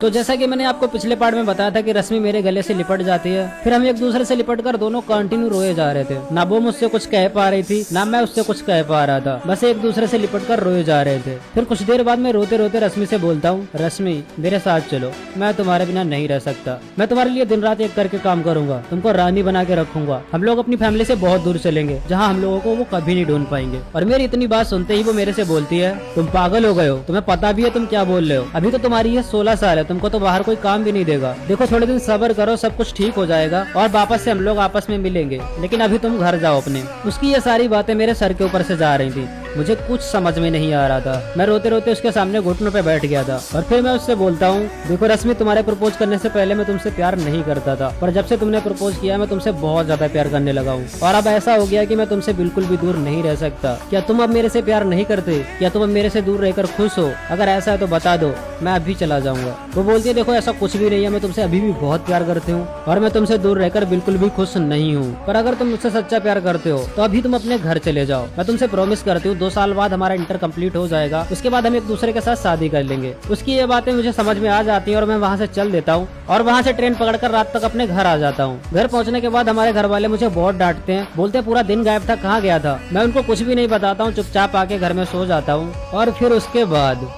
तो जैसा कि मैंने आपको पिछले पार्ट में बताया था कि रश्मि मेरे गले से लिपट जाती है, फिर हम एक दूसरे से लिपट कर दोनों कंटिन्यू रोए जा रहे थे। ना वो मुझसे कुछ कह पा रही थी, ना मैं उससे कुछ कह पा रहा था, बस एक दूसरे से लिपट कर रोए जा रहे थे। फिर कुछ देर बाद मैं रोते रोते रश्मि से बोलता हूँ, रश्मि मेरे साथ चलो, मैं तुम्हारे बिना नहीं रह सकता। मैं तुम्हारे लिए दिन रात एक करके काम करूंगा, तुमको रानी बना के रखूंगा। हम लोग अपनी फैमिली से बहुत दूर चलेंगे, जहाँ हम लोगों को वो कभी नहीं ढूंढ पाएंगे। और मेरी इतनी बात सुनते ही वो मेरे से बोलती है, तुम पागल हो गए हो, तुम्हें पता भी है तुम क्या बोल रहे हो। अभी तो तुम्हारी ये 16 साल है, तुमको तो बाहर कोई काम भी नहीं देगा। देखो थोड़े दिन सब्र करो, सब कुछ ठीक हो जाएगा और वापस से हम लोग आपस में मिलेंगे, लेकिन अभी तुम घर जाओ अपने। उसकी ये सारी बातें मेरे सर के ऊपर से जा रही थी, मुझे कुछ समझ में नहीं आ रहा था। मैं रोते रोते उसके सामने घुटनों पे बैठ गया था और फिर मैं उससे बोलता हूँ, देखो रश्मि, तुम्हारे प्रपोज करने से पहले मैं तुमसे प्यार नहीं करता था, पर जब से तुमने प्रपोज किया मैं तुमसे बहुत ज्यादा प्यार करने लगा हूँ और अब ऐसा हो गया कि मैं तुमसे बिल्कुल भी दूर नहीं रह सकता। क्या तुम अब मेरे से प्यार नहीं करते? क्या तुम अब मेरे से दूर रहकर खुश हो? अगर ऐसा है तो बता दो, मैं अभी चला जाऊंगा। वो बोलती है, देखो ऐसा कुछ भी नहीं है, मैं तुमसे अभी भी बहुत प्यार करती हूँ और मैं तुमसे दूर रहकर बिल्कुल भी खुश नहीं हूँ। पर अगर तुम मुझसे सच्चा प्यार करते हो तो अभी तुम अपने घर चले जाओ। मैं तुमसे प्रॉमिस करती हूँ 2 साल बाद हमारा इंटर कंप्लीट हो जाएगा, उसके बाद हम एक दूसरे के साथ शादी कर लेंगे। उसकी ये बातें मुझे समझ में आ जाती है और मैं वहाँ से चल देता हूँ और वहाँ से ट्रेन पकड़कर रात तक अपने घर आ जाता हूँ। घर पहुँचने के बाद हमारे घर वाले मुझे बहुत डांटते हैं, बोलते हैं पूरा दिन गायब था, कहाँ गया था। मैं उनको कुछ भी नहीं बताता हूँ, चुपचाप आके घर में सो जाता हूँ और फिर उसके बाद